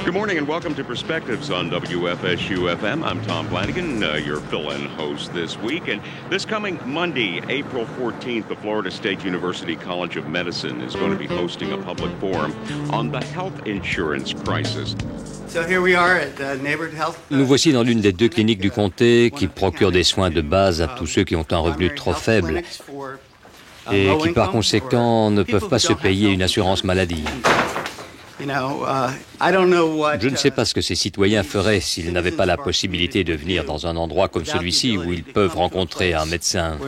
Good morning and welcome to Perspectives on WFSU-FM. I'm Tom Flanagan, your fill-in host this week. And this coming Monday, April 14th, the Florida State University College of Medicine is going to be hosting a public forum on the health insurance crisis. Nous voici dans l'une des deux cliniques du comté qui procure des soins de base à tous ceux qui ont un revenu trop faible et qui par conséquent ne peuvent pas se payer une assurance maladie. Je ne sais pas ce que ces citoyens feraient s'ils n'avaient pas la possibilité de venir dans un endroit comme celui-ci où ils peuvent rencontrer un médecin.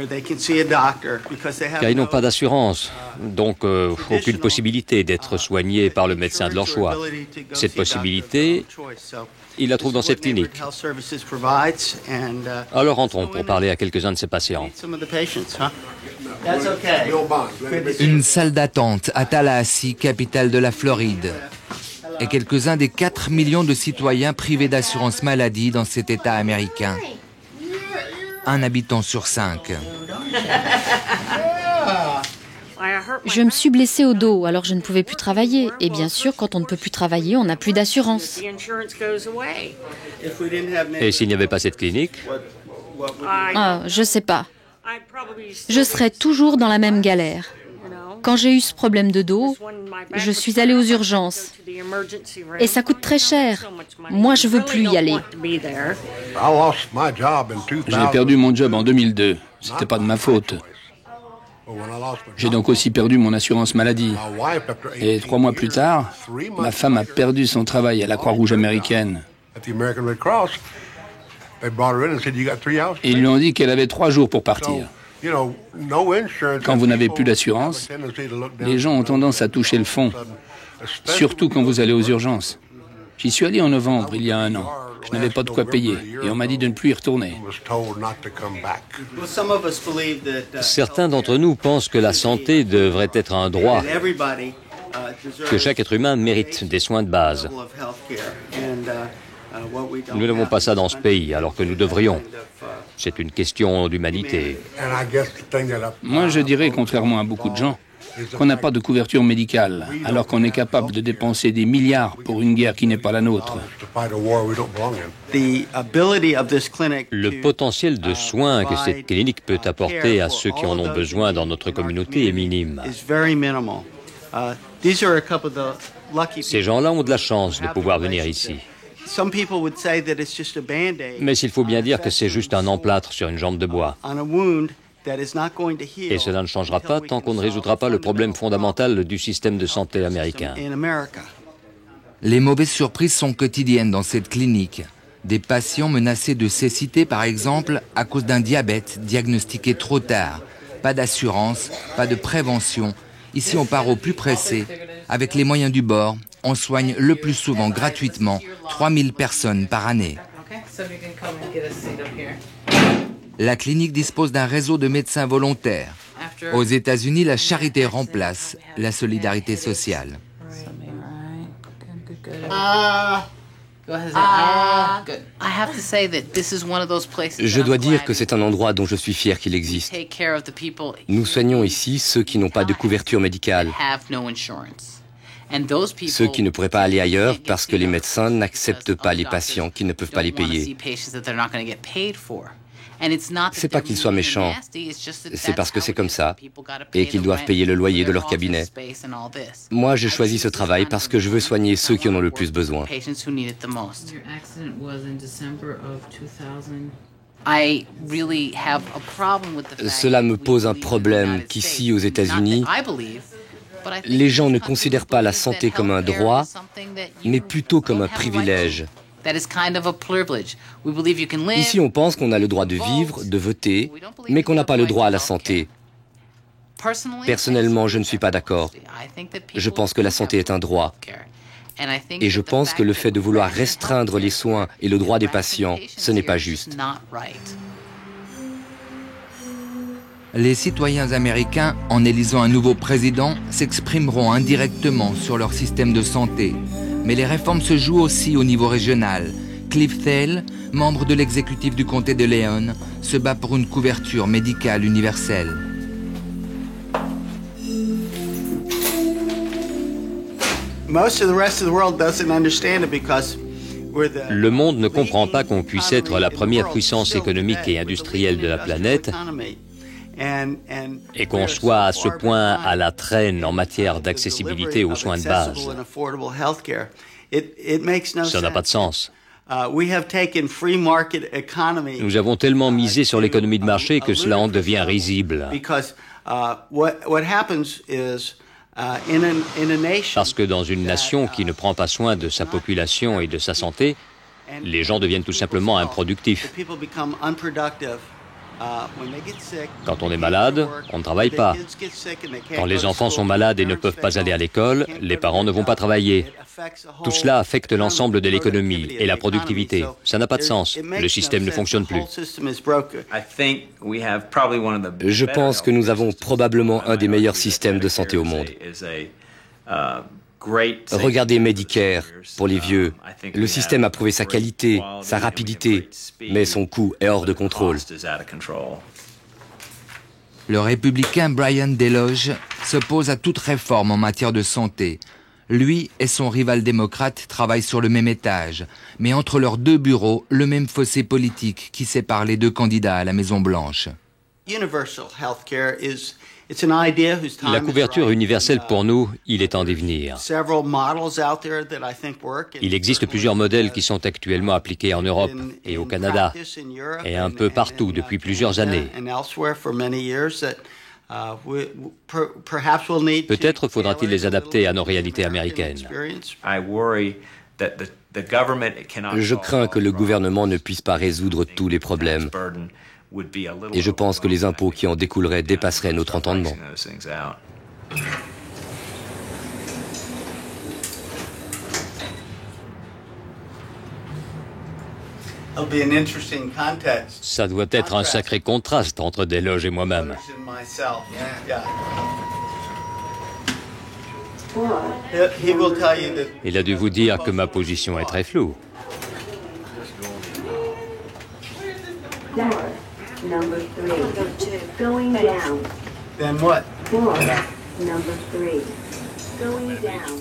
Car ils n'ont pas d'assurance, donc aucune possibilité d'être soignés par le médecin de leur choix. Cette possibilité, ils la trouvent dans cette clinique. Alors entrons pour parler à quelques-uns de ces patients. Une salle d'attente à Tallahassee, capitale de la Floride, et quelques-uns des 4 millions de citoyens privés d'assurance maladie dans cet État américain. Un habitant sur 5. Je me suis blessée au dos, alors je ne pouvais plus travailler. Et bien sûr, quand on ne peut plus travailler, on n'a plus d'assurance. Et s'il n'y avait pas cette clinique? Je sais pas. Je serais toujours dans la même galère. Quand j'ai eu ce problème de dos, je suis allée aux urgences. Et ça coûte très cher. Moi, je veux plus y aller. J'ai perdu mon job en 2002. C'était pas de ma faute. J'ai donc aussi perdu mon assurance maladie. Et 3 mois plus tard, ma femme a perdu son travail à la Croix-Rouge américaine. Et ils lui ont dit qu'elle avait 3 jours pour partir. Quand vous n'avez plus d'assurance, les gens ont tendance à toucher le fond, surtout quand vous allez aux urgences. J'y suis allé en novembre, il y a 1 an. Je n'avais pas de quoi payer et on m'a dit de ne plus y retourner. Certains d'entre nous pensent que la santé devrait être un droit, que chaque être humain mérite des soins de base. Nous n'avons pas ça dans ce pays, alors que nous devrions. C'est une question d'humanité. Moi, je dirais, contrairement à beaucoup de gens, qu'on n'a pas de couverture médicale, alors qu'on est capable de dépenser des milliards pour une guerre qui n'est pas la nôtre. Le potentiel de soins que cette clinique peut apporter à ceux qui en ont besoin dans notre communauté est minime. Ces gens-là ont de la chance de pouvoir venir ici. Mais il faut bien dire que c'est juste un emplâtre sur une jambe de bois. Et cela ne changera pas tant qu'on ne résoudra pas le problème fondamental du système de santé américain. Les mauvaises surprises sont quotidiennes dans cette clinique. Des patients menacés de cécité, par exemple, à cause d'un diabète diagnostiqué trop tard. Pas d'assurance, pas de prévention. Ici, on part au plus pressé. Avec les moyens du bord, on soigne le plus souvent gratuitement 3000 personnes par année. La clinique dispose d'un réseau de médecins volontaires. Aux États-Unis, la charité remplace la solidarité sociale. Je dois dire que c'est un endroit dont je suis fier qu'il existe. Nous soignons ici ceux qui n'ont pas de couverture médicale. Ceux qui ne pourraient pas aller ailleurs parce que les médecins n'acceptent pas les patients qui ne peuvent pas les payer. C'est pas qu'ils soient méchants, c'est parce que c'est comme ça et qu'ils doivent payer le loyer de leur cabinet. Moi, j'ai choisi ce travail parce que je veux soigner ceux qui en ont le plus besoin. Cela me pose un problème qu'ici, aux États-Unis, les gens ne considèrent pas la santé comme un droit, mais plutôt comme un privilège. Ici, on pense qu'on a le droit de vivre, de voter, mais qu'on n'a pas le droit à la santé. Personnellement, je ne suis pas d'accord. Je pense que la santé est un droit. Et je pense que le fait de vouloir restreindre les soins et le droit des patients, ce n'est pas juste. Les citoyens américains, en élisant un nouveau président, s'exprimeront indirectement sur leur système de santé. Mais les réformes se jouent aussi au niveau régional. Cliff Thale, membre de l'exécutif du comté de Leon, se bat pour une couverture médicale universelle. Le monde ne comprend pas qu'on puisse être la première puissance économique et industrielle de la planète et qu'on soit à ce point à la traîne en matière d'accessibilité aux soins de base. Ça n'a pas de sens. Nous avons tellement misé sur l'économie de marché que cela en devient risible. Parce que dans une nation qui ne prend pas soin de sa population et de sa santé, les gens deviennent tout simplement improductifs. Quand on est malade, on ne travaille pas. Quand les enfants sont malades et ne peuvent pas aller à l'école, les parents ne vont pas travailler. Tout cela affecte l'ensemble de l'économie et la productivité. Ça n'a pas de sens. Le système ne fonctionne plus. Je pense que nous avons probablement un des meilleurs systèmes de santé au monde. Regardez Medicare, pour les vieux. Le système a prouvé sa qualité, sa rapidité, mais son coût est hors de contrôle. Le républicain Brian Deloge s'oppose à toute réforme en matière de santé. Lui et son rival démocrate travaillent sur le même étage, mais entre leurs deux bureaux, le même fossé politique qui sépare les deux candidats à la Maison-Blanche. La couverture universelle pour nous, il est temps d'y venir. Il existe plusieurs modèles qui sont actuellement appliqués en Europe et au Canada et un peu partout depuis plusieurs années. Peut-être faudra-t-il les adapter à nos réalités américaines. Je crains que le gouvernement ne puisse pas résoudre tous les problèmes. Et je pense que les impôts qui en découleraient dépasseraient notre entendement. Ça doit être un sacré contraste entre Deloge et moi-même. Il a dû vous dire que ma position est très floue. Number 3. Going down. Then what? 4. Number 3. Going down.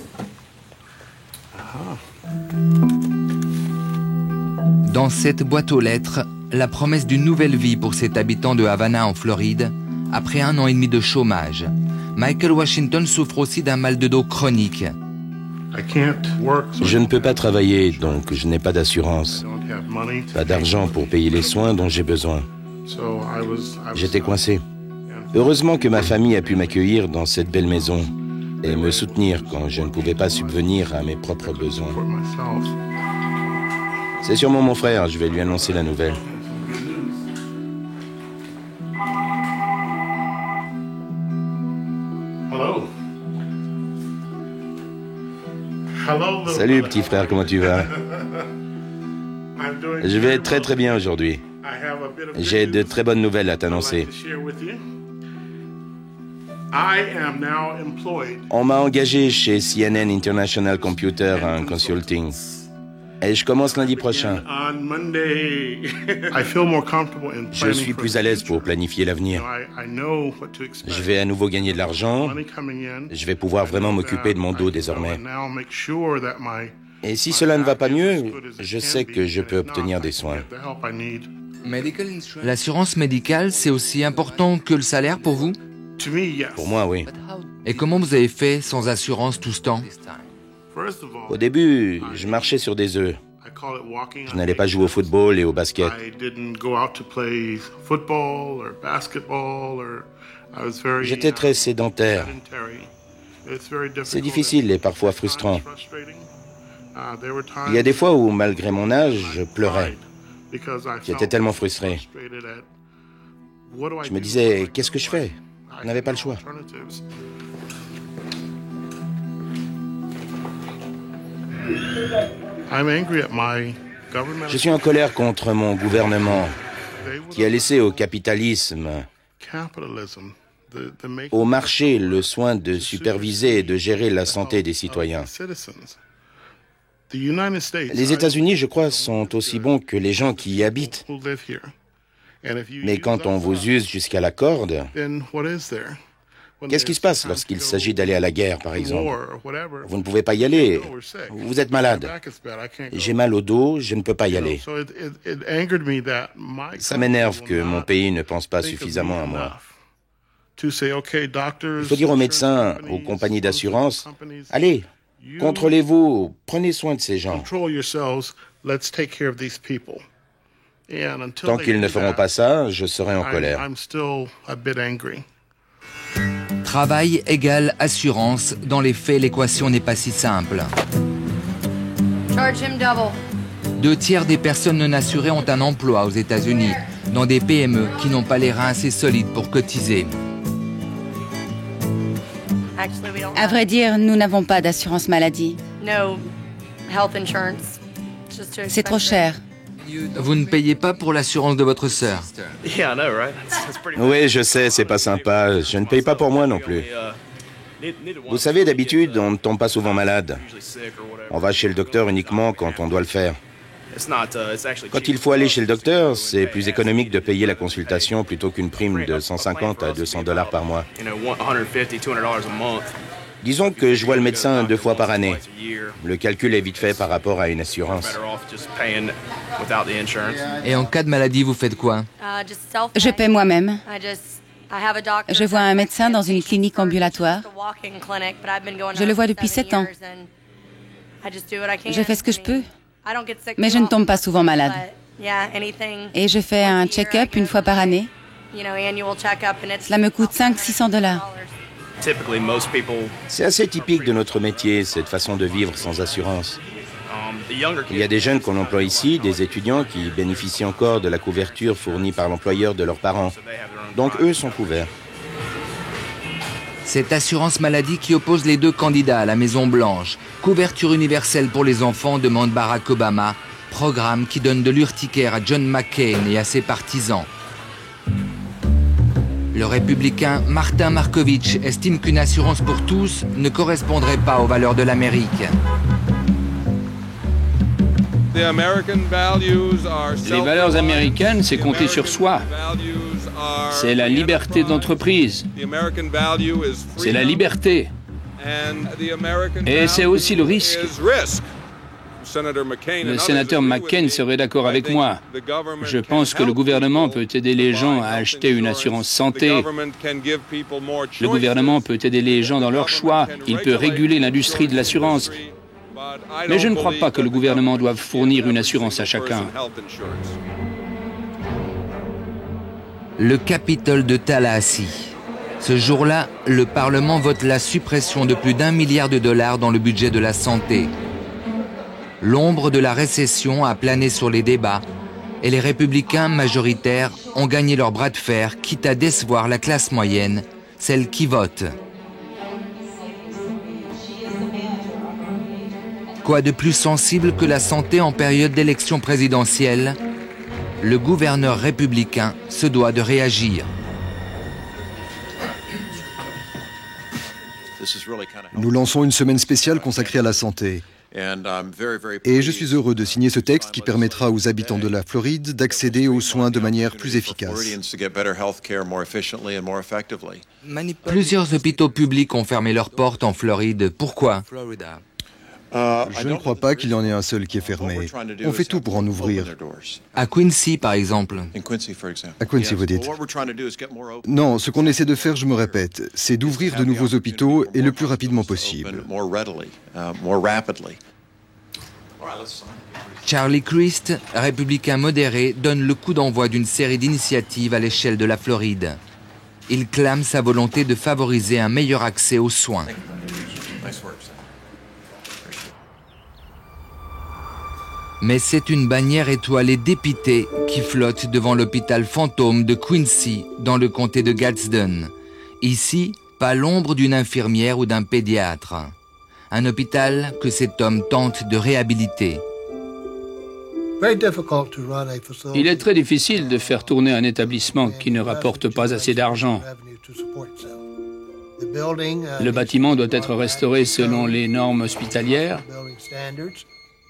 Dans cette boîte aux lettres, la promesse d'une nouvelle vie pour cet habitant de Havana en Floride, après 1 an et demi de chômage. Michael Washington souffre aussi d'un mal de dos chronique. Je ne peux pas travailler, donc je n'ai pas d'assurance. Pas d'argent pour payer les soins dont j'ai besoin. J'étais coincé. Heureusement que ma famille a pu m'accueillir dans cette belle maison et me soutenir quand je ne pouvais pas subvenir à mes propres besoins. C'est sûrement mon frère, je vais lui annoncer la nouvelle. Salut petit frère, comment tu vas? Je vais très très bien aujourd'hui. J'ai de très bonnes nouvelles à t'annoncer. On m'a engagé chez CNN International Computer and Consulting. Et je commence lundi prochain. Je suis plus à l'aise pour planifier l'avenir. Je vais à nouveau gagner de l'argent. Je vais pouvoir vraiment m'occuper de mon dos désormais. Et si cela ne va pas mieux, je sais que je peux obtenir des soins. L'assurance médicale, c'est aussi important que le salaire pour vous? Pour moi, oui. Et comment vous avez fait sans assurance tout ce temps? Au début, je marchais sur des œufs. Je n'allais pas jouer au football et au basket. J'étais très sédentaire. C'est difficile et parfois frustrant. Il y a des fois où, malgré mon âge, je pleurais. J'étais tellement frustré. Je me disais, qu'est-ce que je fais? Je n'avais pas le choix. Je suis en colère contre mon gouvernement qui a laissé au capitalisme, au marché, le soin de superviser et de gérer la santé des citoyens. Les États-Unis, je crois, sont aussi bons que les gens qui y habitent. Mais quand on vous use jusqu'à la corde, Qu'est-ce qui se passe lorsqu'il s'agit d'aller à la guerre, par exemple? Vous ne pouvez pas y aller. Vous êtes malade. J'ai mal au dos, je ne peux pas y aller. Ça m'énerve que mon pays ne pense pas suffisamment à moi. Il faut dire aux médecins, aux compagnies d'assurance, allez, contrôlez-vous, prenez soin de ces gens. Tant qu'ils ne feront pas ça, je serai en colère. Travail égale assurance. Dans les faits, l'équation n'est pas si simple. 2/3 des personnes non assurées ont un emploi aux États-Unis, dans des PME qui n'ont pas les reins assez solides pour cotiser. À vrai dire, nous n'avons pas d'assurance maladie. C'est trop cher. Vous ne payez pas pour l'assurance de votre sœur? Oui, je sais, c'est pas sympa. Je ne paye pas pour moi non plus. Vous savez, d'habitude, on ne tombe pas souvent malade. On va chez le docteur uniquement quand on doit le faire. Quand il faut aller chez le docteur, c'est plus économique de payer la consultation plutôt qu'une prime de 150 à 200 $ par mois. Disons que je vois le médecin 2 fois par année. Le calcul est vite fait par rapport à une assurance. Et en cas de maladie, vous faites quoi? Je paie moi-même. Je vois un médecin dans une clinique ambulatoire. Je le vois depuis 7 ans. Je fais ce que je peux, mais je ne tombe pas souvent malade. Et je fais un check-up 1 fois par année. Cela me coûte 500-600 $. C'est assez typique de notre métier, cette façon de vivre sans assurance. Il y a des jeunes qu'on emploie ici, des étudiants qui bénéficient encore de la couverture fournie par l'employeur de leurs parents. Donc eux sont couverts. Cette assurance maladie qui oppose les 2 candidats à la Maison-Blanche. Couverture universelle pour les enfants, demande Barack Obama. Programme qui donne de l'urticaire à John McCain et à ses partisans. Le républicain Martin Markovitch estime qu'une assurance pour tous ne correspondrait pas aux valeurs de l'Amérique. Les valeurs américaines, c'est compter sur soi. C'est la liberté d'entreprise. C'est la liberté. Et c'est aussi le risque. Le sénateur McCain serait d'accord avec moi. Je pense que le gouvernement peut aider les gens à acheter une assurance santé. Le gouvernement peut aider les gens dans leur choix. Il peut réguler l'industrie de l'assurance. Mais je ne crois pas que le gouvernement doive fournir une assurance à chacun. Le Capitole de Tallahassee. Ce jour-là, le Parlement vote la suppression de plus d'1 milliard de $ dans le budget de la santé. L'ombre de la récession a plané sur les débats et les républicains majoritaires ont gagné leur bras de fer, quitte à décevoir la classe moyenne, celle qui vote. Quoi de plus sensible que la santé en période d'élection présidentielle? Le gouverneur républicain se doit de réagir. Nous lançons une semaine spéciale consacrée à la santé. Et je suis heureux de signer ce texte qui permettra aux habitants de la Floride d'accéder aux soins de manière plus efficace. Plusieurs hôpitaux publics ont fermé leurs portes en Floride. Pourquoi? Je ne crois pas qu'il y en ait un seul qui est fermé. On fait tout pour en ouvrir. À Quincy, par exemple. À Quincy, vous dites? Non, ce qu'on essaie de faire, je me répète, c'est d'ouvrir de nouveaux hôpitaux et le plus rapidement possible. Charlie Crist, républicain modéré, donne le coup d'envoi d'une série d'initiatives à l'échelle de la Floride. Il clame sa volonté de favoriser un meilleur accès aux soins. Mais c'est une bannière étoilée dépitée qui flotte devant l'hôpital fantôme de Quincy, dans le comté de Gadsden. Ici, pas l'ombre d'une infirmière ou d'un pédiatre. Un hôpital que cet homme tente de réhabiliter. Il est très difficile de faire tourner un établissement qui ne rapporte pas assez d'argent. Le bâtiment doit être restauré selon les normes hospitalières.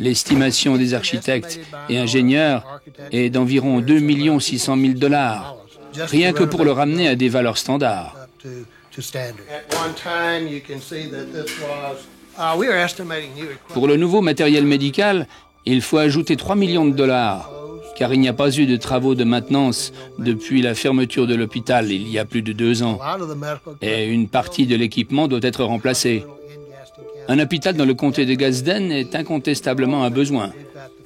L'estimation des architectes et ingénieurs est d'environ 2 600 000 $, rien que pour le ramener à des valeurs standards. Pour le nouveau matériel médical, il faut ajouter 3 millions de dollars, car il n'y a pas eu de travaux de maintenance depuis la fermeture de l'hôpital il y a plus de 2 ans. Et une partie de l'équipement doit être remplacée. Un hôpital dans le comté de Gadsden est incontestablement un besoin.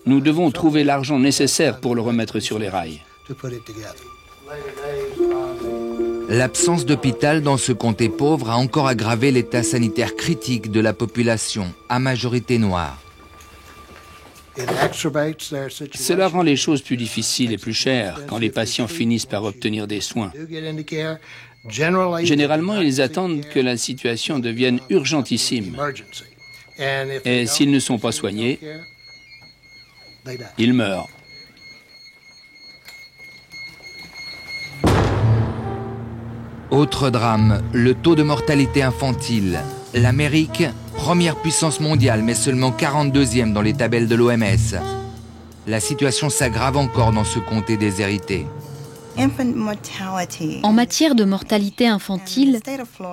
Nous devons trouver l'argent nécessaire pour le remettre sur les rails. L'absence d'hôpital dans ce comté pauvre a encore aggravé l'état sanitaire critique de la population, à majorité noire. Cela rend les choses plus difficiles et plus chères quand les patients finissent par obtenir des soins. Généralement, ils attendent que la situation devienne urgentissime. Et s'ils ne sont pas soignés, ils meurent. Autre drame, le taux de mortalité infantile. L'Amérique, première puissance mondiale, mais seulement 42e dans les tabelles de l'OMS. La situation s'aggrave encore dans ce comté déshérité. En matière de mortalité infantile,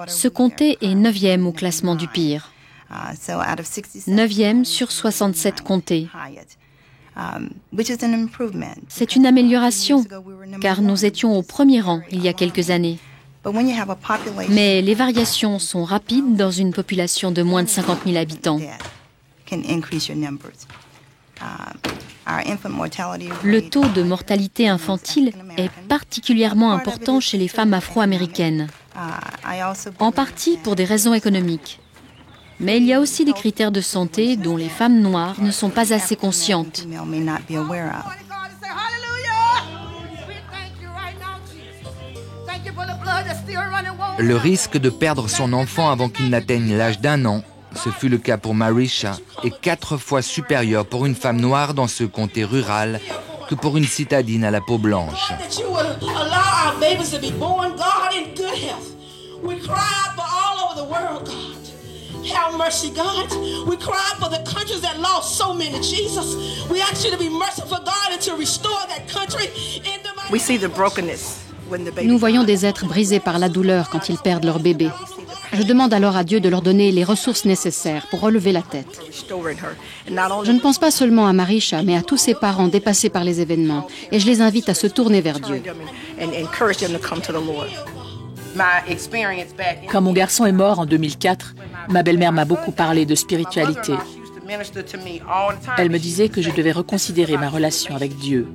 ce comté est 9e au classement du pire. 9e sur 67 comtés. C'est une amélioration, car nous étions au premier rang il y a quelques années. Mais les variations sont rapides dans une population de moins de 50 000 habitants. Le taux de mortalité infantile est particulièrement important chez les femmes afro-américaines, en partie pour des raisons économiques. Mais il y a aussi des critères de santé dont les femmes noires ne sont pas assez conscientes. Le risque de perdre son enfant avant qu'il n'atteigne l'âge d'1 an, ce fut le cas pour Marisha, est 4 fois supérieur pour une femme noire dans ce comté rural que pour une citadine à la peau blanche. Have mercy, God. We cry for the countries that lost so many, Jesus. We ask you to be merciful, God, and to restore that country. We see the brokenness. Nous voyons des êtres brisés par la douleur quand ils perdent leur bébé. Je demande alors à Dieu de leur donner les ressources nécessaires pour relever la tête. Je ne pense pas seulement à Marisha, mais à tous ses parents dépassés par les événements, et je les invite à se tourner vers Dieu. Quand mon garçon est mort en 2004, ma belle-mère m'a beaucoup parlé de spiritualité. Elle me disait que je devais reconsidérer ma relation avec Dieu.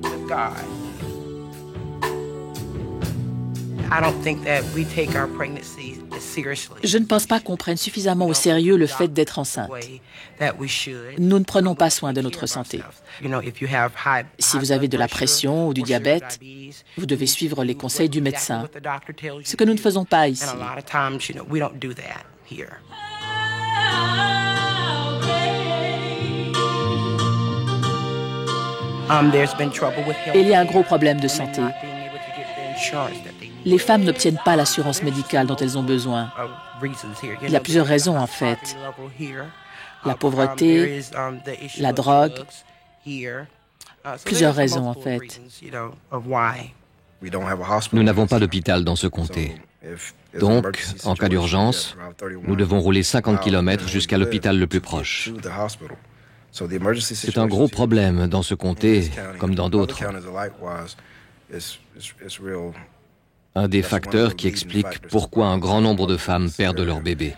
Je ne pense pas qu'on prenne suffisamment au sérieux le fait d'être enceinte. Nous ne prenons pas soin de notre santé. Si vous avez de la pression ou du diabète, vous devez suivre les conseils du médecin, ce que nous ne faisons pas ici. Il y a un gros problème de santé. Les femmes n'obtiennent pas l'assurance médicale dont elles ont besoin. Il y a plusieurs raisons, en fait. La pauvreté, la drogue, plusieurs raisons, en fait. Nous n'avons pas d'hôpital dans ce comté. Donc, en cas d'urgence, nous devons rouler 50 km jusqu'à l'hôpital le plus proche. C'est un gros problème dans ce comté, comme dans d'autres. Un des facteurs qui explique pourquoi un grand nombre de femmes perdent leur bébé.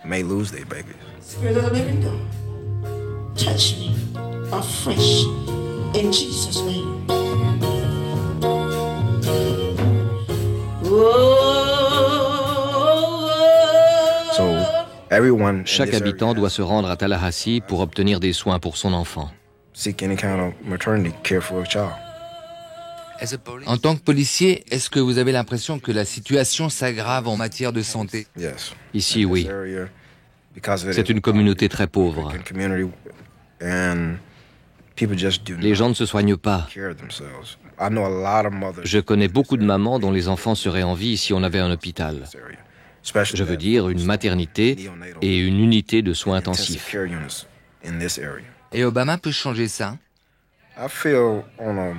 Chaque habitant doit se rendre à Tallahassee pour obtenir des soins pour son enfant. En tant que policier, est-ce que vous avez l'impression que la situation s'aggrave en matière de santé? Ici, oui. C'est une communauté très pauvre. Les gens ne se soignent pas. Je connais beaucoup de mamans dont les enfants seraient en vie si on avait un hôpital. Je veux dire une maternité et une unité de soins intensifs. Et Obama peut changer ça?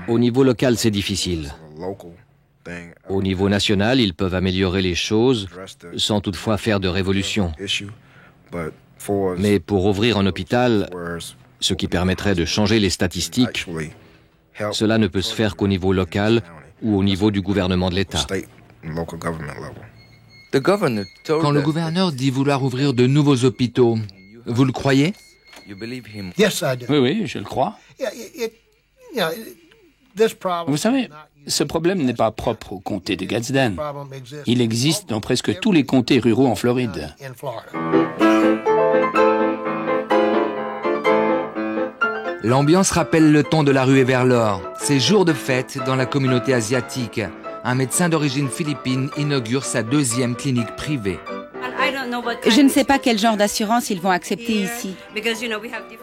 Au niveau local, c'est difficile. Au niveau national, ils peuvent améliorer les choses sans toutefois faire de révolution. Mais pour ouvrir un hôpital, ce qui permettrait de changer les statistiques, cela ne peut se faire qu'au niveau local ou au niveau du gouvernement de l'État. Quand le gouverneur dit vouloir ouvrir de nouveaux hôpitaux, vous le croyez? Oui, je le crois. Vous savez, ce problème n'est pas propre au comté de Gadsden. Il existe dans presque tous les comtés ruraux en Floride. L'ambiance rappelle le ton de la ruée vers l'or. C'est jour de fête dans la communauté asiatique. Un médecin d'origine philippine inaugure sa 2e clinique privée. Je ne sais pas quel genre d'assurance ils vont accepter ici.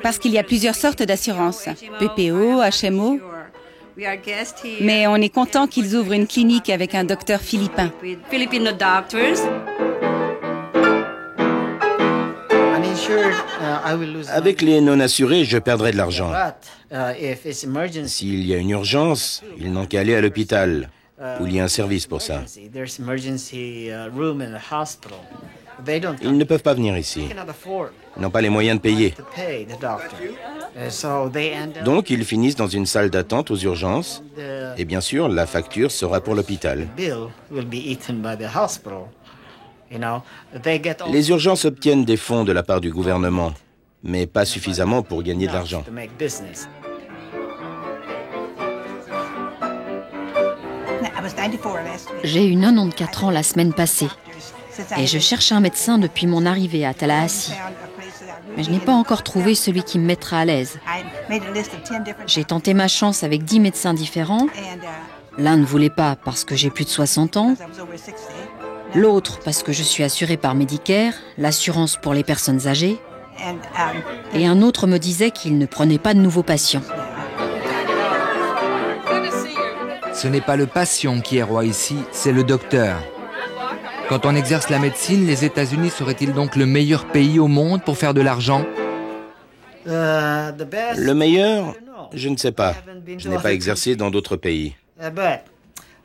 Parce qu'il y a plusieurs sortes d'assurances. PPO, HMO. Mais on est content qu'ils ouvrent une clinique avec un docteur philippin. Avec les non-assurés, je perdrai de l'argent. S'il y a une urgence, ils n'ont qu'à aller à l'hôpital, où il y a un service pour ça. Ils ne peuvent pas venir ici. Ils n'ont pas les moyens de payer. Donc, ils finissent dans une salle d'attente aux urgences. Et bien sûr, la facture sera pour l'hôpital. Les urgences obtiennent des fonds de la part du gouvernement, mais pas suffisamment pour gagner de l'argent. J'ai eu 94 ans la semaine passée et je cherche un médecin depuis mon arrivée à Tallahassee. Mais je n'ai pas encore trouvé celui qui me mettra à l'aise. J'ai tenté ma chance avec 10 médecins différents. L'un ne voulait pas parce que j'ai plus de 60 ans. L'autre parce que je suis assurée par Medicare, l'assurance pour les personnes âgées. Et un autre me disait qu'il ne prenait pas de nouveaux patients. Ce n'est pas le patient qui est roi ici, c'est le docteur. Quand on exerce la médecine, les États-Unis seraient-ils donc le meilleur pays au monde pour faire de l'argent? Le meilleur? Je ne sais pas. Je n'ai pas exercé dans d'autres pays.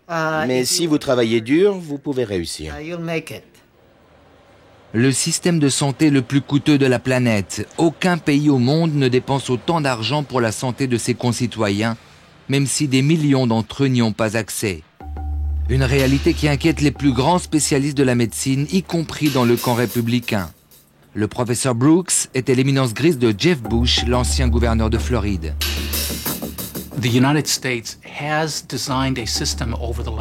Mais si vous travaillez dur, vous pouvez réussir. Le système de santé le plus coûteux de la planète. Aucun pays au monde ne dépense autant d'argent pour la santé de ses concitoyens, même si des millions d'entre eux n'y ont pas accès. Une réalité qui inquiète les plus grands spécialistes de la médecine, y compris dans le camp républicain. Le professeur Brooks était l'éminence grise de Jeff Bush, l'ancien gouverneur de Floride.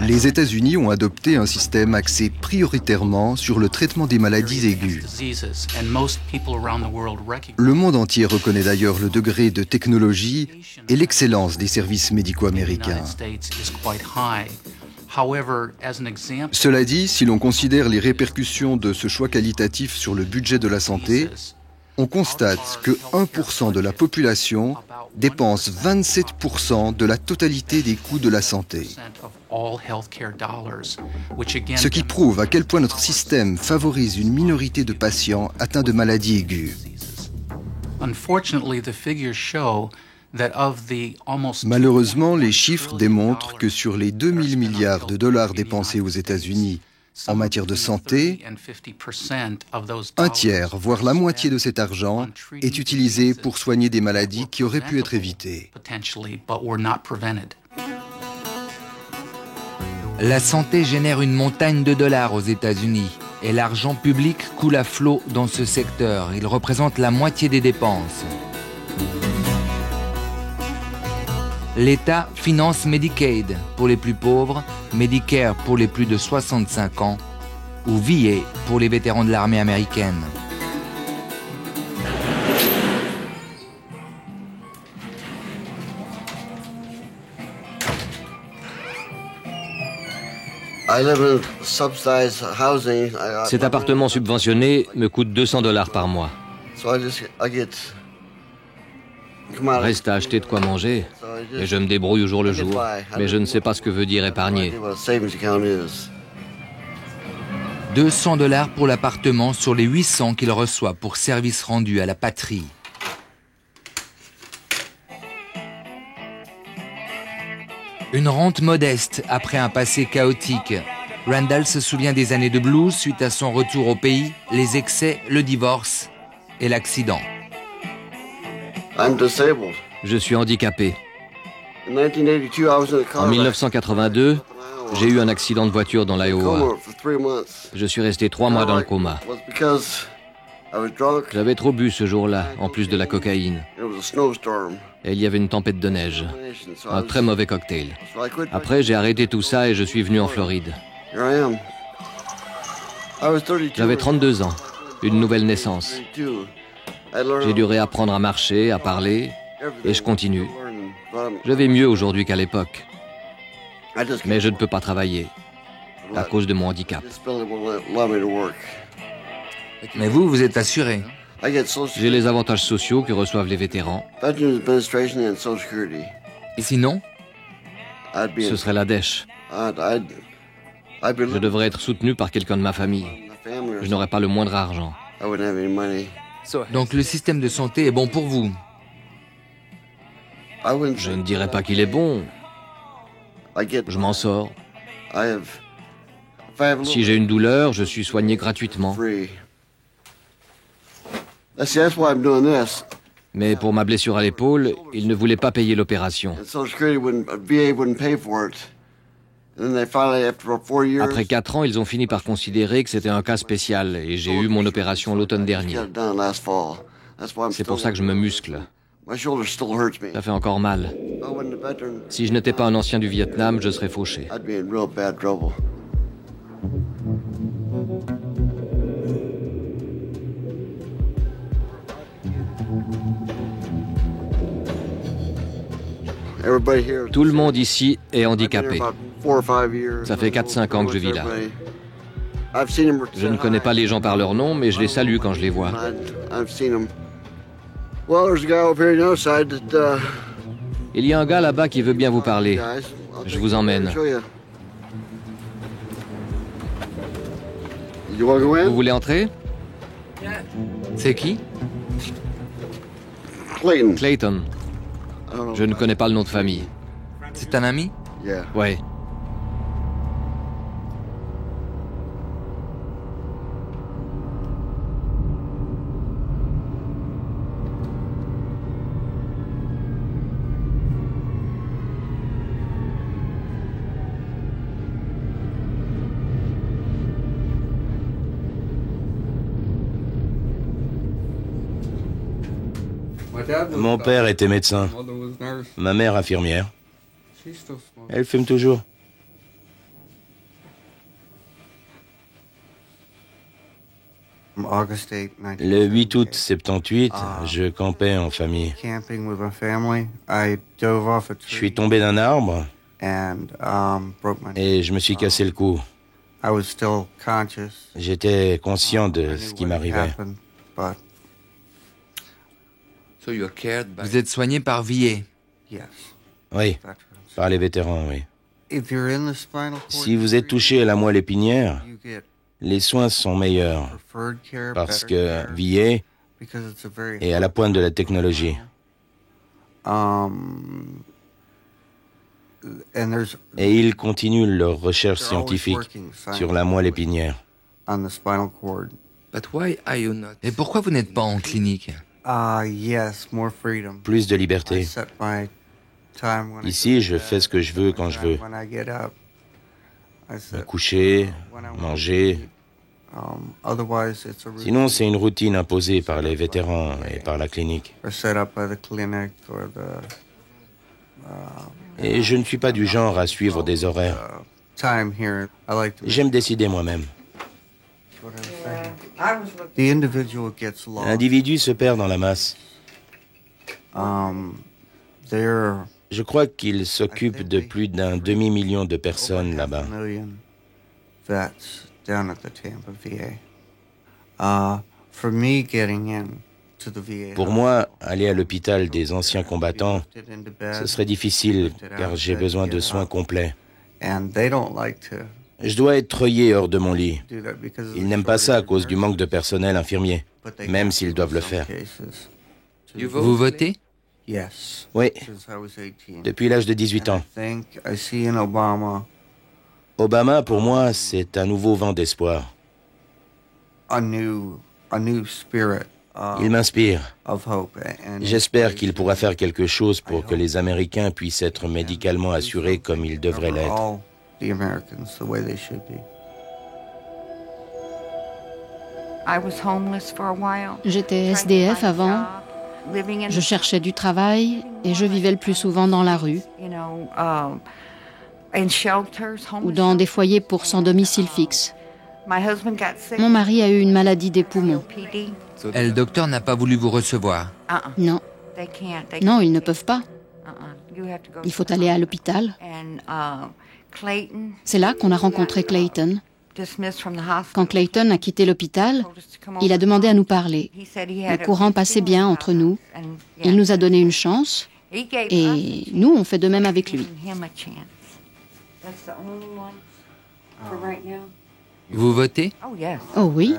Les États-Unis ont adopté un système axé prioritairement sur le traitement des maladies aiguës. Le monde entier reconnaît d'ailleurs le degré de technologie et l'excellence des services médicaux américains. Cela dit, si l'on considère les répercussions de ce choix qualitatif sur le budget de la santé, on constate que 1% de la population dépense 27% de la totalité des coûts de la santé. Ce qui prouve à quel point notre système favorise une minorité de patients atteints de maladies aiguës. Malheureusement, les chiffres démontrent que sur les 2000 milliards de dollars dépensés aux États-Unis en matière de santé, un tiers, voire la moitié de cet argent est utilisé pour soigner des maladies qui auraient pu être évitées. La santé génère une montagne de dollars aux États-Unis et l'argent public coule à flot dans ce secteur. Il représente la moitié des dépenses. L'État finance Medicaid pour les plus pauvres, Medicare pour les plus de 65 ans ou VA pour les vétérans de l'armée américaine. Cet appartement subventionné me coûte $200 par mois. Reste à acheter de quoi manger et je me débrouille au jour le jour. Mais je ne sais pas ce que veut dire épargner. $200 pour l'appartement sur les 800 qu'il reçoit pour service rendu à la patrie. Une rente modeste après un passé chaotique. Randall se souvient des années de blues suite à son retour au pays, les excès, le divorce et l'accident. Je suis handicapé. En 1982, j'ai eu un accident de voiture dans l'Iowa. Je suis resté 3 mois dans le coma. J'avais trop bu ce jour-là, en plus de la cocaïne. Et il y avait une tempête de neige. Un très mauvais cocktail. Après, j'ai arrêté tout ça et je suis venu en Floride. J'avais 32 ans, une nouvelle naissance. J'ai dû réapprendre à marcher, à parler, et je continue. Je vais mieux aujourd'hui qu'à l'époque. Mais je ne peux pas travailler, à cause de mon handicap. Mais vous êtes assuré. J'ai les avantages sociaux que reçoivent les vétérans. Et sinon? Ce serait la dèche. Je devrais être soutenu par quelqu'un de ma famille. Je n'aurais pas le moindre argent. Donc le système de santé est bon pour vous? Je ne dirais pas qu'il est bon. Je m'en sors. Si j'ai une douleur, je suis soigné gratuitement. Mais pour ma blessure à l'épaule, ils ne voulaient pas payer l'opération. Après 4 ans, ils ont fini par considérer que c'était un cas spécial et j'ai eu mon opération l'automne dernier. C'est pour ça que je me muscle. Ça fait encore mal. Si je n'étais pas un ancien du Vietnam, je serais fauché. Tout le monde ici est handicapé. Ça fait 4-5 ans que je vis là. Je ne connais pas les gens par leur nom, mais je les salue quand je les vois. Il y a un gars là-bas qui veut bien vous parler. Je vous emmène. Vous voulez entrer? C'est qui? Clayton. Je ne connais pas le nom de famille. C'est un ami? Ouais. Mon père était médecin. Ma mère infirmière. Elle fume toujours. Le 8 août 78, je campais en famille. Je suis tombé d'un arbre et je me suis cassé le cou. J'étais conscient de ce qui m'arrivait. Vous êtes soigné par VA? Oui, par les vétérans, oui. Si vous êtes touché à la moelle épinière, les soins sont meilleurs parce que VA est à la pointe de la technologie. Et ils continuent leurs recherches scientifiques sur la moelle épinière. Et pourquoi vous n'êtes pas en clinique? Plus de liberté. Ici, je fais ce que je veux quand je veux. Me coucher, manger. Sinon, c'est une routine imposée par les vétérans et par la clinique. Et je ne suis pas du genre à suivre des horaires. J'aime décider moi-même. L'individu se perd dans la masse. Je crois qu'il s'occupe de plus d'un demi-million de personnes là-bas. Pour moi, aller à l'hôpital des anciens combattants, ce serait difficile car j'ai besoin de soins complets. Je dois être treuillé hors de mon lit. Ils n'aiment pas ça à cause du manque de personnel infirmier, même s'ils doivent le faire. Vous votez? Oui, depuis l'âge de 18 ans. Obama, pour moi, c'est un nouveau vent d'espoir. Il m'inspire. J'espère qu'il pourra faire quelque chose pour que les Américains puissent être médicalement assurés comme ils devraient l'être. J'étais SDF avant, je cherchais du travail et je vivais le plus souvent dans la rue ou dans des foyers pour sans domicile fixe. Mon mari a eu une maladie des poumons. Et le docteur n'a pas voulu vous recevoir? Non. Non, ils ne peuvent pas. Il faut aller à l'hôpital. C'est là qu'on a rencontré Clayton. Quand Clayton a quitté l'hôpital, il a demandé à nous parler. Le courant passait bien entre nous. Il nous a donné une chance et nous, on fait de même avec lui. Vous votez? Oh oui.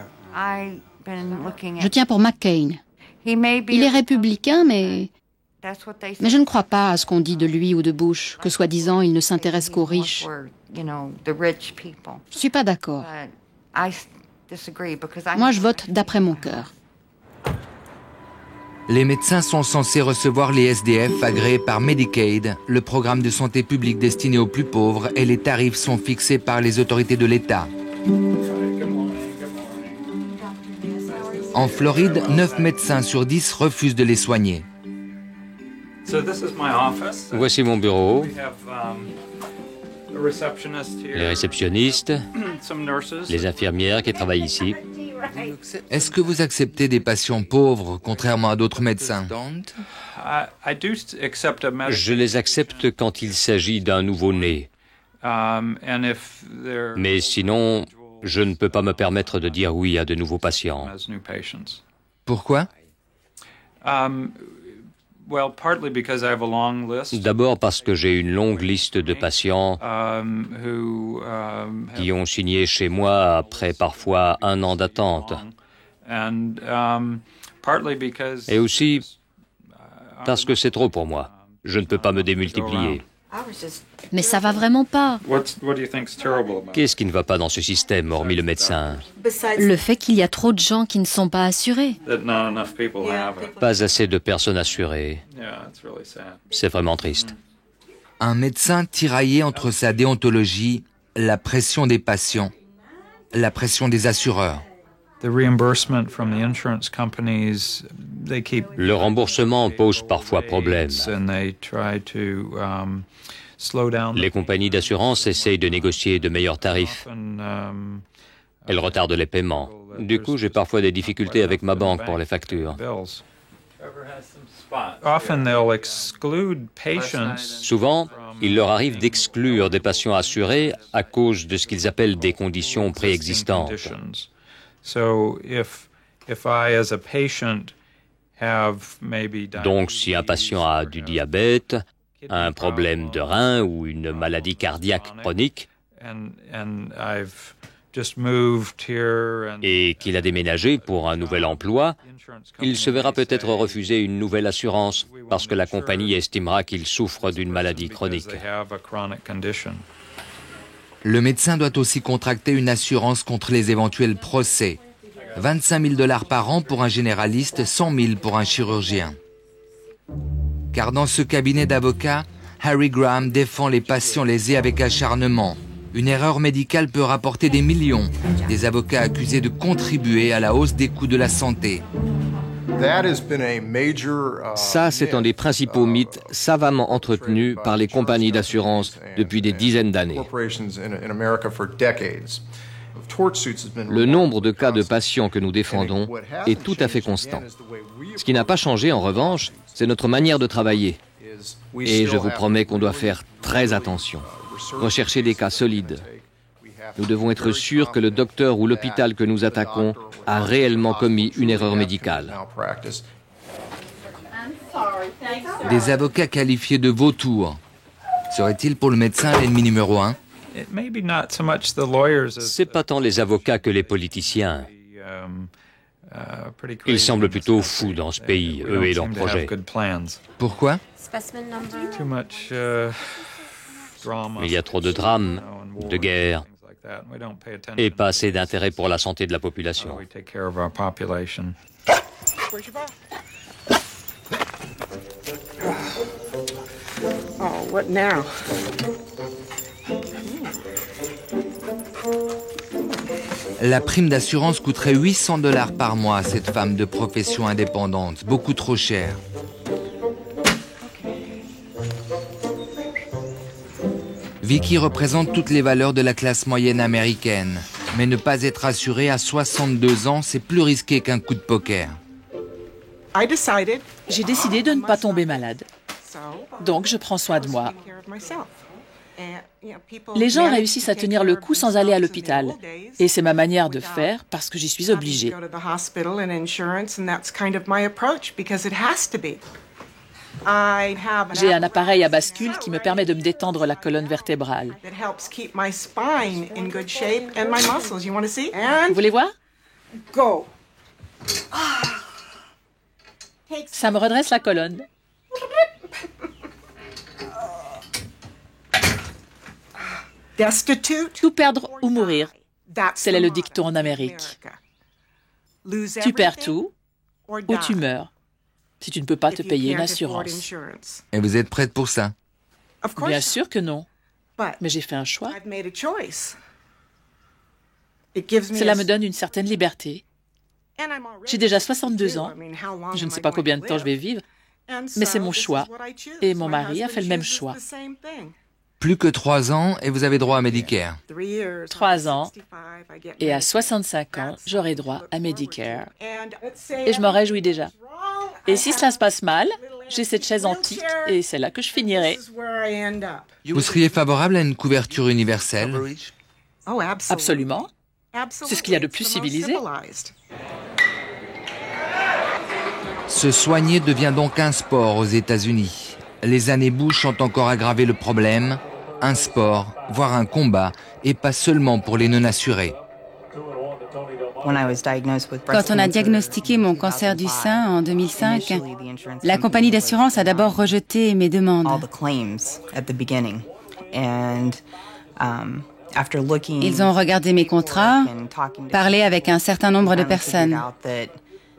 Je tiens pour McCain. Il est républicain, mais je ne crois pas à ce qu'on dit de lui ou de Bush, que soi-disant il ne s'intéresse qu'aux riches. Je ne suis pas d'accord. Moi, je vote d'après mon cœur. Les médecins sont censés recevoir les SDF agréés par Medicaid, le programme de santé publique destiné aux plus pauvres, et les tarifs sont fixés par les autorités de l'État. En Floride, 9 médecins sur 10 refusent de les soigner. Voici mon bureau. Les réceptionnistes, les infirmières qui travaillent ici. Est-ce que vous acceptez des patients pauvres, contrairement à d'autres médecins? Je les accepte quand il s'agit d'un nouveau-né. Mais sinon, je ne peux pas me permettre de dire oui à de nouveaux patients. Pourquoi? D'abord parce que j'ai une longue liste de patients qui ont signé chez moi après parfois 1 an d'attente. Et aussi parce que c'est trop pour moi. Je ne peux pas me démultiplier. Mais ça va vraiment pas. Qu'est-ce qui ne va pas dans ce système, hormis le médecin? Le fait qu'il y a trop de gens qui ne sont pas assurés. Pas assez de personnes assurées. C'est vraiment triste. Un médecin tiraillé entre sa déontologie, la pression des patients, la pression des assureurs. Le remboursement pose parfois problème. Les compagnies d'assurance essayent de négocier de meilleurs tarifs. Elles retardent les paiements. Du coup, j'ai parfois des difficultés avec ma banque pour les factures. Souvent, il leur arrive d'exclure des patients assurés à cause de ce qu'ils appellent des conditions préexistantes. Donc, si un patient a du diabète, un problème de rein ou une maladie cardiaque chronique, et qu'il a déménagé pour un nouvel emploi, il se verra peut-être refuser une nouvelle assurance parce que la compagnie estimera qu'il souffre d'une maladie chronique. Le médecin doit aussi contracter une assurance contre les éventuels procès. 25 000 $ par an pour un généraliste, 100 000 pour un chirurgien. Car dans ce cabinet d'avocats, Harry Graham défend les patients lésés avec acharnement. Une erreur médicale peut rapporter des millions. Des avocats accusés de contribuer à la hausse des coûts de la santé. Ça, c'est un des principaux mythes savamment entretenus par les compagnies d'assurance depuis des dizaines d'années. Le nombre de cas de patients que nous défendons est tout à fait constant. Ce qui n'a pas changé, en revanche, c'est notre manière de travailler. Et je vous promets qu'on doit faire très attention. Rechercher des cas solides. Nous devons être sûrs que le docteur ou l'hôpital que nous attaquons a réellement commis une erreur médicale. Des avocats qualifiés de vautours. Serait-il pour le médecin l'ennemi numéro 1? C'est pas tant les avocats que les politiciens. Ils semblent plutôt fous dans ce pays, eux et leurs projets. Pourquoi? Il y a trop de drames, de guerres, et pas assez d'intérêt pour la santé de la population. Oh, what now? La prime d'assurance coûterait $800 par mois à cette femme de profession indépendante, beaucoup trop cher. Vicky représente toutes les valeurs de la classe moyenne américaine. Mais ne pas être assurée à 62 ans, c'est plus risqué qu'un coup de poker. J'ai décidé de ne pas tomber malade. Donc, je prends soin de moi. Les gens réussissent à tenir le coup sans aller à l'hôpital. Et c'est ma manière de faire parce que j'y suis obligée. J'ai un appareil à bascule qui me permet de me détendre la colonne vertébrale. Vous voulez voir? Ça me redresse la colonne. Tout perdre ou mourir. C'est le dicton en Amérique. Tu perds tout ou tu meurs si tu ne peux pas te payer une assurance. Et vous êtes prête pour ça? Bien sûr que non. Mais j'ai fait un choix. Cela me donne une certaine liberté. J'ai déjà 62 ans. Je ne sais pas combien de temps je vais vivre. Mais c'est mon choix. Et mon mari a fait le même choix. Plus que 3 ans et vous avez droit à Medicare. 3 ans. Et à 65 ans, j'aurai droit à Medicare. Et je m'en réjouis déjà. Et si cela se passe mal, j'ai cette chaise antique et c'est là que je finirai. Vous seriez favorable à une couverture universelle? Absolument. C'est ce qu'il y a de plus civilisé. Se soigner devient donc un sport aux États-Unis. Les années Bush ont encore aggravé le problème. Un sport, voire un combat, et pas seulement pour les non-assurés. Quand on a diagnostiqué mon cancer du sein en 2005, la compagnie d'assurance a d'abord rejeté mes demandes. Ils ont regardé mes contrats, parlé avec un certain nombre de personnes.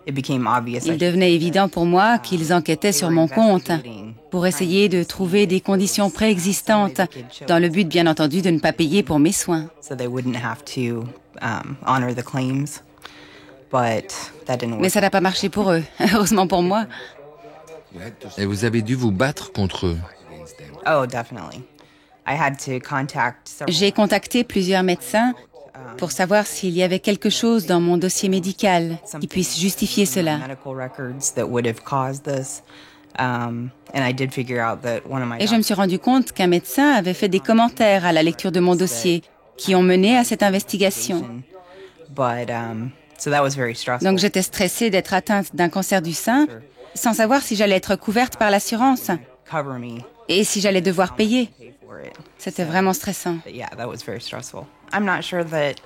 Il devenait évident pour moi qu'ils enquêtaient sur mon compte pour essayer de trouver des conditions préexistantes dans le but, bien entendu, de ne pas payer pour mes soins. Mais ça n'a pas marché pour eux, heureusement pour moi. Et vous avez dû vous battre contre eux? J'ai contacté plusieurs médecins pour savoir s'il y avait quelque chose dans mon dossier médical qui puisse justifier cela. Et je me suis rendu compte qu'un médecin avait fait des commentaires à la lecture de mon dossier qui ont mené à cette investigation. Donc j'étais stressée d'être atteinte d'un cancer du sein sans savoir si j'allais être couverte par l'assurance et si j'allais devoir payer. C'était vraiment stressant. Je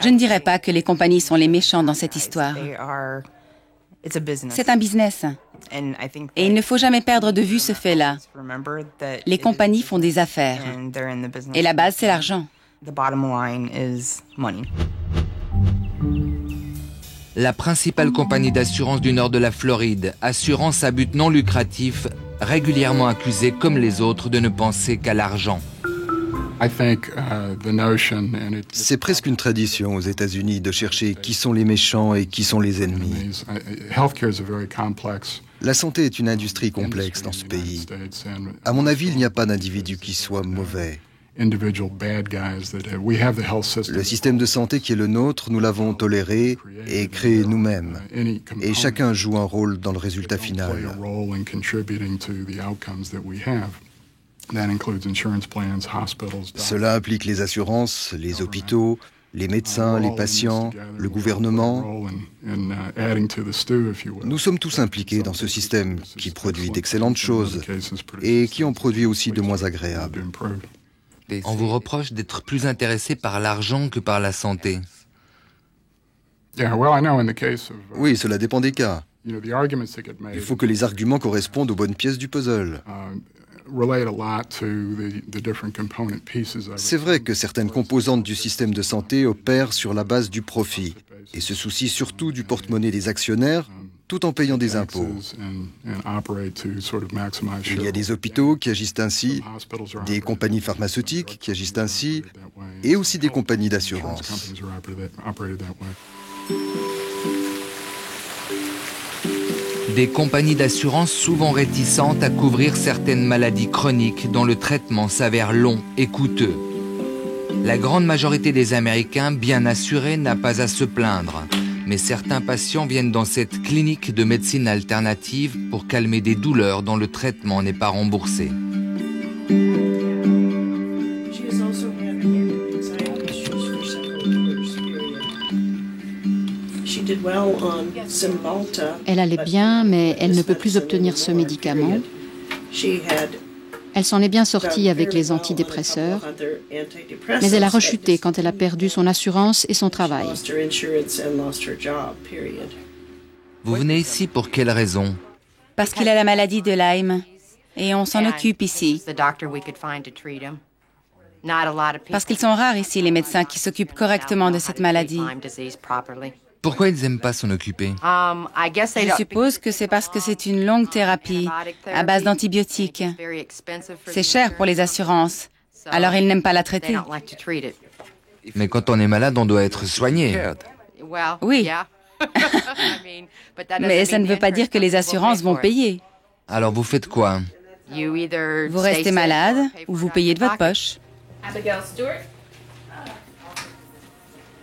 ne dirais pas que les compagnies sont les méchants dans cette histoire. C'est un business. Et il ne faut jamais perdre de vue ce fait-là. Les compagnies font des affaires. Et la base, c'est l'argent. La principale compagnie d'assurance du nord de la Floride, assurance à but non lucratif, régulièrement accusée comme les autres de ne penser qu'à l'argent. C'est presque une tradition aux États-Unis de chercher qui sont les méchants et qui sont les ennemis. La santé est une industrie complexe dans ce pays. À mon avis, il n'y a pas d'individu qui soit mauvais. Le système de santé qui est le nôtre, nous l'avons toléré et créé nous-mêmes. Et chacun joue un rôle dans le résultat final. Cela implique les assurances, les hôpitaux, les médecins, les patients, le gouvernement. Nous sommes tous impliqués dans ce système qui produit d'excellentes choses et qui en produit aussi de moins agréables. On vous reproche d'être plus intéressé par l'argent que par la santé. Oui, cela dépend des cas. Il faut que les arguments correspondent aux bonnes pièces du puzzle. C'est vrai que certaines composantes du système de santé opèrent sur la base du profit et se soucient surtout du porte-monnaie des actionnaires tout en payant des impôts. Il y a des hôpitaux qui agissent ainsi, des compagnies pharmaceutiques qui agissent ainsi et aussi des compagnies d'assurance. Des compagnies d'assurance souvent réticentes à couvrir certaines maladies chroniques dont le traitement s'avère long et coûteux. La grande majorité des Américains bien assurés n'a pas à se plaindre, mais certains patients viennent dans cette clinique de médecine alternative pour calmer des douleurs dont le traitement n'est pas remboursé. Elle allait bien, mais elle ne peut plus obtenir ce médicament. Elle s'en est bien sortie avec les antidépresseurs, mais elle a rechuté quand elle a perdu son assurance et son travail. Vous venez ici pour quelle raison? Parce qu'il a la maladie de Lyme, et on s'en occupe ici. Parce qu'ils sont rares ici, les médecins qui s'occupent correctement de cette maladie. Pourquoi ils n'aiment pas s'en occuper? Je suppose que c'est parce que c'est une longue thérapie à base d'antibiotiques. C'est cher pour les assurances, alors ils n'aiment pas la traiter. Mais quand on est malade, on doit être soigné. Oui. Mais ça ne veut pas dire que les assurances vont payer. Alors vous faites quoi? Vous restez malade ou vous payez de votre poche.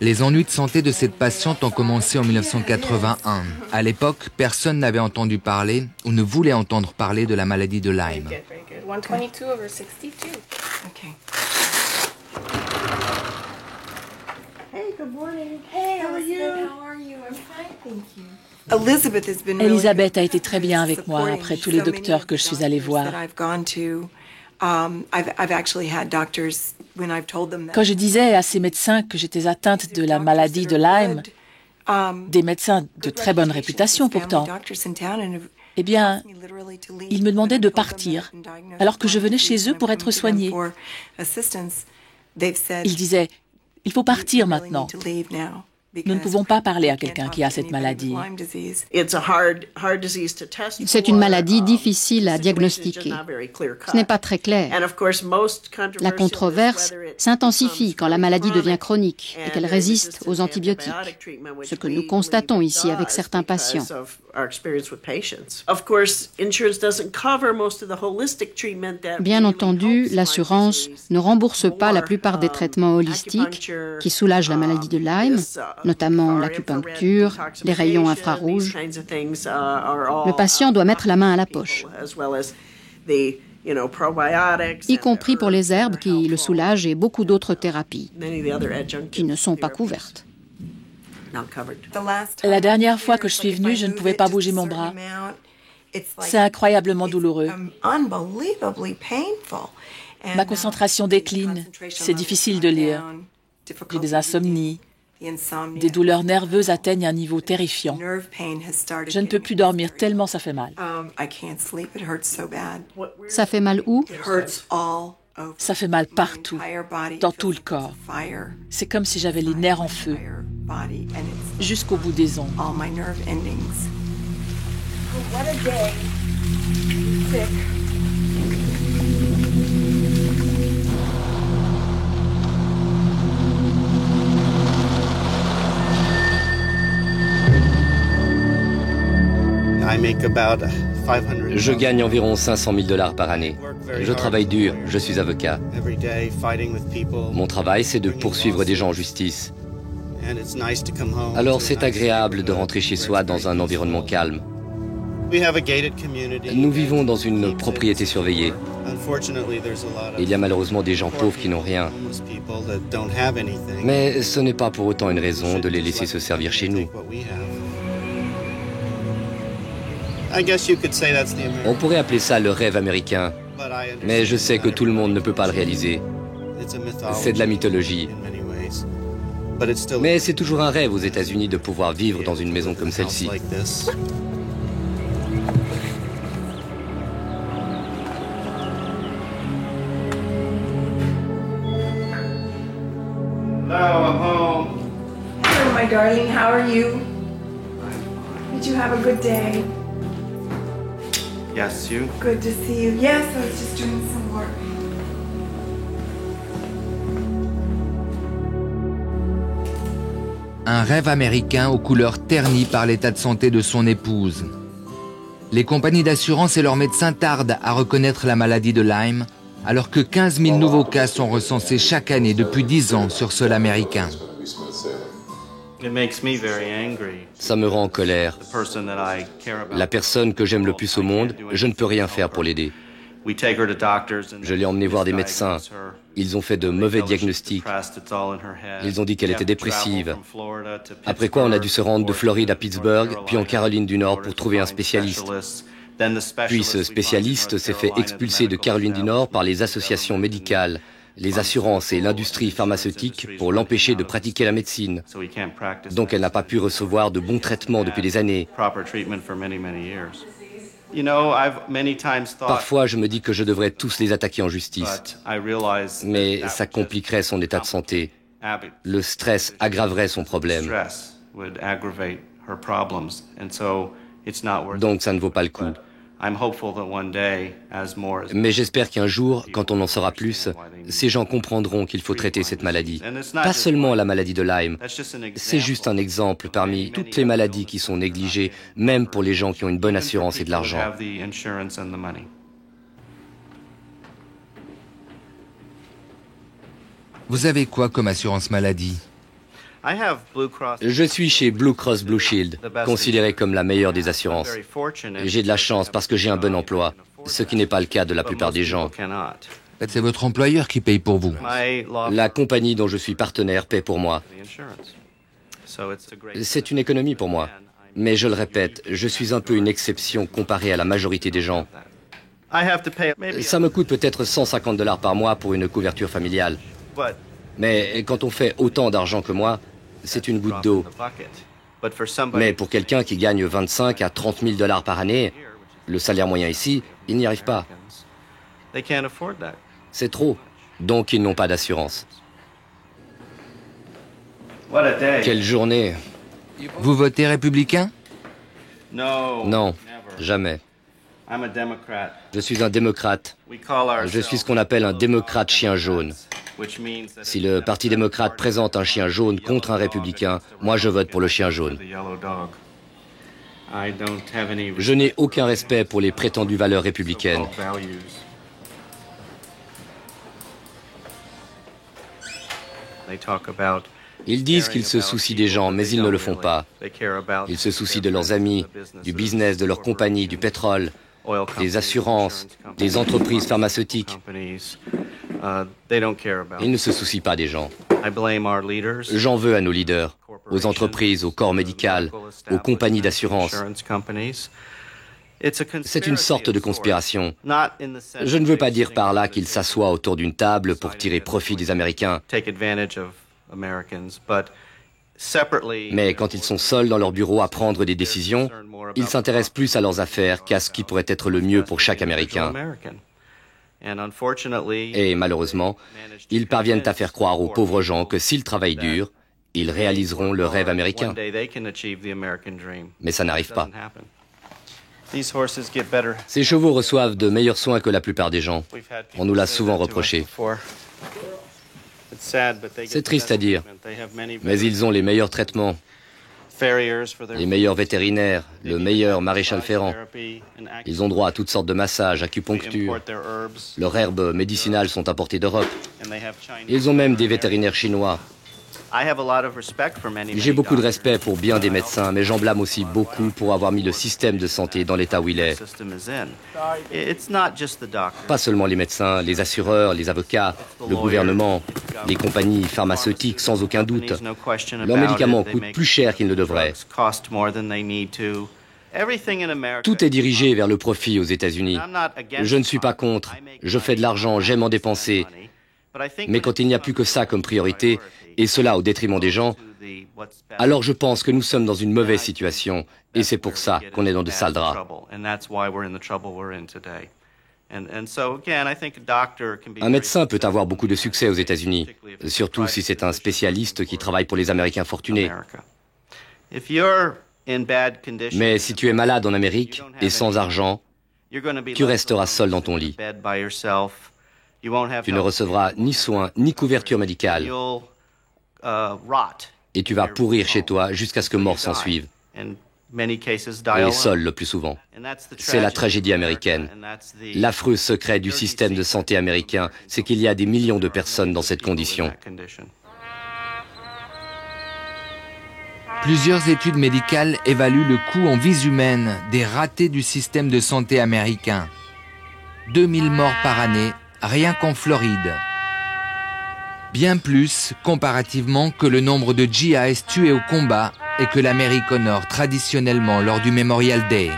Les ennuis de santé de cette patiente ont commencé en 1981. À l'époque, personne n'avait entendu parler ou ne voulait entendre parler de la maladie de Lyme. Elisabeth a été très bien avec moi après tous les docteurs que je suis allée voir. Quand je disais à ces médecins que j'étais atteinte de la maladie de Lyme, des médecins de très bonne réputation pourtant, eh bien, ils me demandaient de partir, alors que je venais chez eux pour être soignée. Ils disaient, il faut partir maintenant. Nous ne pouvons pas parler à quelqu'un qui a cette maladie. C'est une maladie difficile à diagnostiquer. Ce n'est pas très clair. La controverse s'intensifie quand la maladie devient chronique et qu'elle résiste aux antibiotiques, ce que nous constatons ici avec certains patients. Bien entendu, l'assurance ne rembourse pas la plupart des traitements holistiques qui soulagent la maladie de Lyme, notamment l'acupuncture, les rayons infrarouges. Le patient doit mettre la main à la poche, y compris pour les herbes qui le soulagent et beaucoup d'autres thérapies qui ne sont pas couvertes. La dernière fois que je suis venue, je ne pouvais pas bouger mon bras. C'est incroyablement douloureux. Ma concentration décline. C'est difficile de lire. J'ai des insomnies. Des douleurs nerveuses atteignent un niveau terrifiant. Je ne peux plus dormir tellement ça fait mal. Ça fait mal où? Ça fait mal partout, dans tout le corps. C'est comme si j'avais les nerfs en feu, jusqu'au bout des ongles. Je gagne environ 500 000 $ par année. Je travaille dur, je suis avocat. Mon travail, c'est de poursuivre des gens en justice. Alors c'est agréable de rentrer chez soi dans un environnement calme. Nous vivons dans une propriété surveillée. Il y a malheureusement des gens pauvres qui n'ont rien. Mais ce n'est pas pour autant une raison de les laisser se servir chez nous. On pourrait appeler ça le rêve américain, mais je sais que tout le monde ne peut pas le réaliser. C'est de la mythologie. Mais c'est toujours un rêve aux États-Unis de pouvoir vivre dans une maison comme celle-ci. Hello, I'm home. Hello, my darling. How are you? Did you have a good day? Yes, you? Good to see you. Yes, I was just doing some work. Un rêve américain aux couleurs ternies par l'état de santé de son épouse. Les compagnies d'assurance et leurs médecins tardent à reconnaître la maladie de Lyme, alors que 15 000 nouveaux cas sont recensés chaque année depuis 10 ans sur sol américain. Ça me rend en colère. La personne que j'aime le plus au monde, je ne peux rien faire pour l'aider. Je l'ai emmenée voir des médecins. Ils ont fait de mauvais diagnostics. Ils ont dit qu'elle était dépressive. Après quoi, on a dû se rendre de Floride à Pittsburgh, puis en Caroline du Nord pour trouver un spécialiste. Puis ce spécialiste s'est fait expulser de Caroline du Nord par les associations médicales, les assurances et l'industrie pharmaceutique pour l'empêcher de pratiquer la médecine. Donc elle n'a pas pu recevoir de bons traitements depuis des années. Parfois, je me dis que je devrais tous les attaquer en justice. Mais ça compliquerait son état de santé. Le stress aggraverait son problème. Donc ça ne vaut pas le coup. Mais j'espère qu'un jour, quand on en saura plus, ces gens comprendront qu'il faut traiter cette maladie. Pas seulement la maladie de Lyme. C'est juste un exemple parmi toutes les maladies qui sont négligées, même pour les gens qui ont une bonne assurance et de l'argent. Vous avez quoi comme assurance maladie ? Je suis chez Blue Cross Blue Shield, considéré comme la meilleure des assurances. J'ai de la chance parce que j'ai un bon emploi, ce qui n'est pas le cas de la plupart des gens. C'est votre employeur qui paye pour vous. La compagnie dont je suis partenaire paie pour moi. C'est une économie pour moi. Mais je le répète, je suis un peu une exception comparée à la majorité des gens. Ça me coûte peut-être $150 par mois pour une couverture familiale. Mais quand on fait autant d'argent que moi, c'est une goutte d'eau. Mais pour quelqu'un qui gagne 25 à 30 000 $ par année, le salaire moyen ici, il n'y arrive pas. C'est trop. Donc ils n'ont pas d'assurance. Quelle journée. Vous votez républicain ? Non, jamais. Je suis un démocrate. Je suis ce qu'on appelle un démocrate chien jaune. Si le Parti démocrate présente un chien jaune contre un républicain, moi je vote pour le chien jaune. Je n'ai aucun respect pour les prétendues valeurs républicaines. Ils disent qu'ils se soucient des gens, mais ils ne le font pas. Ils se soucient de leurs amis, du business, de leur compagnie, du pétrole, des assurances, des entreprises pharmaceutiques. Ils ne se soucient pas des gens. J'en veux à nos leaders, aux entreprises, au corps médical, aux compagnies d'assurance. C'est une sorte de conspiration. Je ne veux pas dire par là qu'ils s'assoient autour d'une table pour tirer profit des Américains. Mais quand ils sont seuls dans leur bureau à prendre des décisions, ils s'intéressent plus à leurs affaires qu'à ce qui pourrait être le mieux pour chaque Américain. Et malheureusement, ils parviennent à faire croire aux pauvres gens que s'ils travaillent dur, ils réaliseront le rêve américain. Mais ça n'arrive pas. Ces chevaux reçoivent de meilleurs soins que la plupart des gens. On nous l'a souvent reproché. C'est triste à dire, mais ils ont les meilleurs traitements, les meilleurs vétérinaires, le meilleur maréchal ferrant. Ils ont droit à toutes sortes de massages, acupuncture. Leurs herbes médicinales sont importées d'Europe. Ils ont même des vétérinaires chinois. J'ai beaucoup de respect pour bien des médecins, mais j'en blâme aussi beaucoup pour avoir mis le système de santé dans l'état où il est. Pas seulement les médecins, les assureurs, les avocats, le gouvernement, les compagnies pharmaceutiques, sans aucun doute. Leurs médicaments coûtent plus cher qu'ils ne devraient. Tout est dirigé vers le profit aux États-Unis. Je ne suis pas contre. Je fais de l'argent, j'aime en dépenser. Mais quand il n'y a plus que ça comme priorité, et cela au détriment des gens, alors je pense que nous sommes dans une mauvaise situation, et c'est pour ça qu'on est dans de sales draps. Un médecin peut avoir beaucoup de succès aux États-Unis, surtout si c'est un spécialiste qui travaille pour les Américains fortunés. Mais si tu es malade en Amérique et sans argent, tu resteras seul dans ton lit. Tu ne recevras ni soins ni couverture médicale. Et tu vas pourrir chez toi jusqu'à ce que mort s'en suive. Et seul le plus souvent. C'est la tragédie américaine. L'affreux secret du système de santé américain, c'est qu'il y a des millions de personnes dans cette condition. Plusieurs études médicales évaluent le coût en vies humaines des ratés du système de santé américain. 2000 morts par année, rien qu'en Floride. Bien plus, comparativement, que le nombre de GIs tués au combat et que l'Amérique honore traditionnellement lors du Memorial Day.